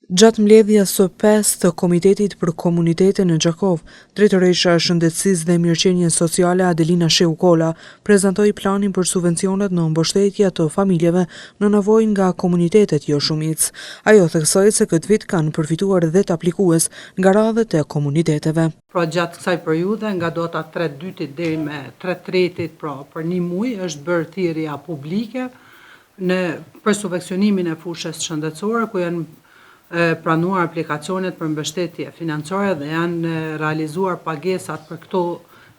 Gjatë mbledhjes së 5 të Komitetit për Komunitete në Gjakov, Drejtoresha e Shëndetësisë dhe Mirëqenies Sociale Adelina Shehu Kola prezantoi planin për subvencionet në mbështetje të familjeve në nevojë nga komunitetet jo shumicë. Ajo theksoi se këtë vit kanë përfituar 10 aplikues nga radhët e komuniteteve. Pra gjatë kësaj periudhe nga data 3/2 deri me 3/3, pra për një muaj është bërë thirrja publike për subvencionimin e fushës shëndetësore, ku janë pranuar aplikacionet për mbështetje financiare dhe janë realizuar pagesat për këto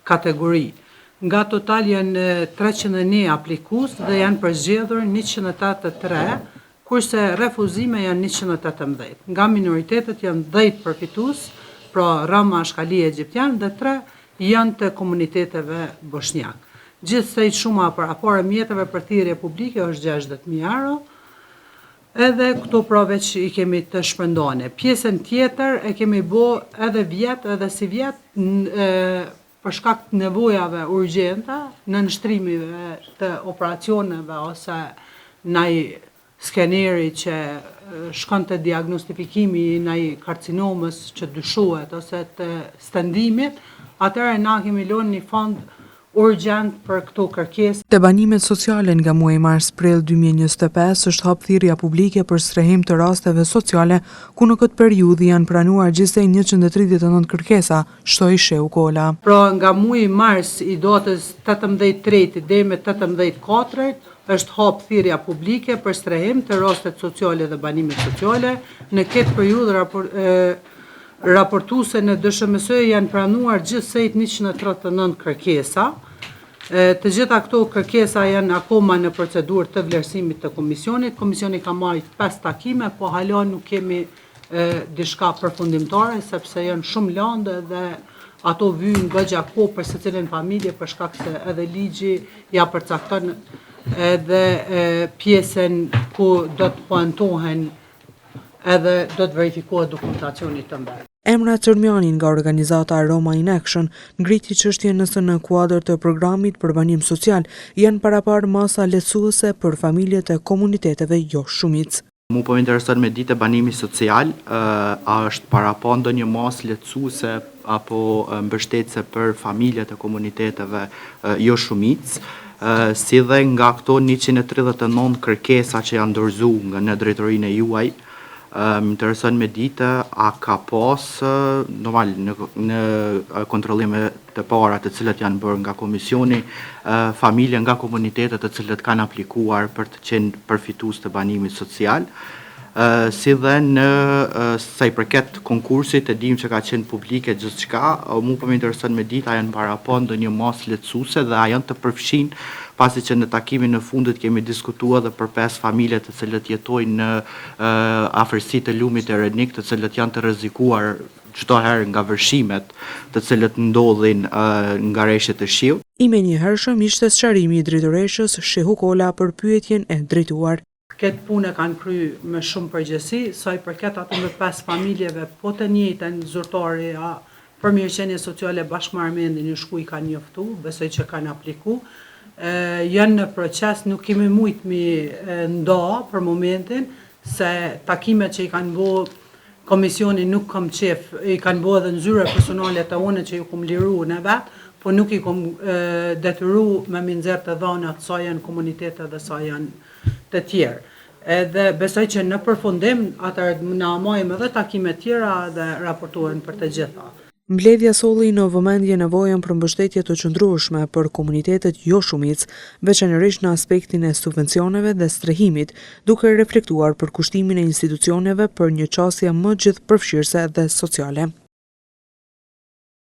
kategori. Nga total janë 301 aplikues dhe janë përzgjedhur 183, kurse refuzime janë 118. Nga minoritetet janë 10 përfitues, pra Rama, Ashkali, Egjiptian dhe 3 janë të komuniteteve bosnjak. Gjithsej shuma për apare mjeteve për thirrje publike është 60.000 euro. Edhe këto veç i kemi të shpërndane. Pjesën tjetër e kemi bo edhe vjet edhe si vjet për shkak të nevojave urgjente, në nështrimive të operacioneve ose ndaj skeneri që shkon të diagnostifikimi ndaj karcinomës që dyshohet ose të stendimit, atëherë na kemi lënë një fond urgjent për këto kërkesë. Te banimet sociale nga muaji mars-prill 2025 është hap thirrja publike për strehim të rasteve sociale, ku në këtë periudhë janë pranuar gjithsej 139 kërkesa, shtoi Shehu Kola. Pra nga muaji mars i datës 18/3 deri me 18/4 është hap thirrja publike për strehim të rastet sociale dhe banimet sociale. Në këtë periudhë raportuese në DSHMS janë pranuar gjithsej 139 kërkesa. Të gjitha këto kërkesa janë akoma në procedurë të vlerësimit të komisionit. Komisioni ka marrë 5 takime, po hala nuk kemi diçka përfundimtare, sepse janë shumë lande dhe ato vyjnë goxha kohë për secilën familje, për shkak se edhe ligji ja përcakton edhe pjesën ku do të poantohen edhe do të verifikohet dokumentacioni të mbet. Emra Tërmjani nga organizata Roma in Action ngriti çështjen nëse në kuadër të programit për banim social janë parapar masa lehtësuese për familjet e komuniteteve jo shumicë. Mu po intereson me ditë e banimi social, a është parapa ndonjë masë lehtësuese apo mbështetëse për familjet e komuniteteve jo shumicë, si dhe nga këto 139 kërkesa që janë dorëzuar nga në drejtorinë e juaj. Më intereson me ditë, a ka pas normal në kontrollime të para të cilat janë bërë nga komisioni, familje nga komunitetet të cilat kanë aplikuar për të qenë përfitues të banimit social, si dhe në sa i përket konkursit e dim që ka qenë publike gjithçka, mu po më intereson me ditë, a janë parapa ndonjë masë lehtësuese dhe a janë të përfshin, pasi që në takimin në fundit kemi diskutuar dhe për 5 familje të cilët jetojnë në afërsi të lumit e Renik, të cilët janë të rrezikuar çdo herë nga vërshimet të cilët ndodhin nga rreshtet e shiut. I menjëhershëm ishte sqarimi i drejtoreshës Shehu Kola për pyetjen e drejtuar. Këtë punë kanë kryer me shumë përgjegjësi, sa i përket atyre 5 familjeve, po të njëjtën zyrtaria për mirëqenie sociale Bashkëmarrëmendin i shkuj kanë njoftu, besoj që kanë apliku. Janë në proces, nuk kemi mujtë mi nda për momentin, se takimet që i kanë bo komisioni nuk kam qef, i kanë bo edhe nzyre personale të une që ju kom liru në vetë, po nuk i kom detyru me minxer të dhana sa janë komunitete dhe sa janë të tjerë. Edhe besoj që në përfundim, atër në amajmë edhe takime tjera dhe raportohen për të gjitha. Mbledhja solli në vëmendje nevojën për mbështetje të qëndrueshme për komunitetet jo shumicë, veçanërisht në aspektin e subvencioneve dhe strehimit, duke reflektuar për kushtimin e institucioneve për një qasje më gjithëpërfshirëse dhe sociale.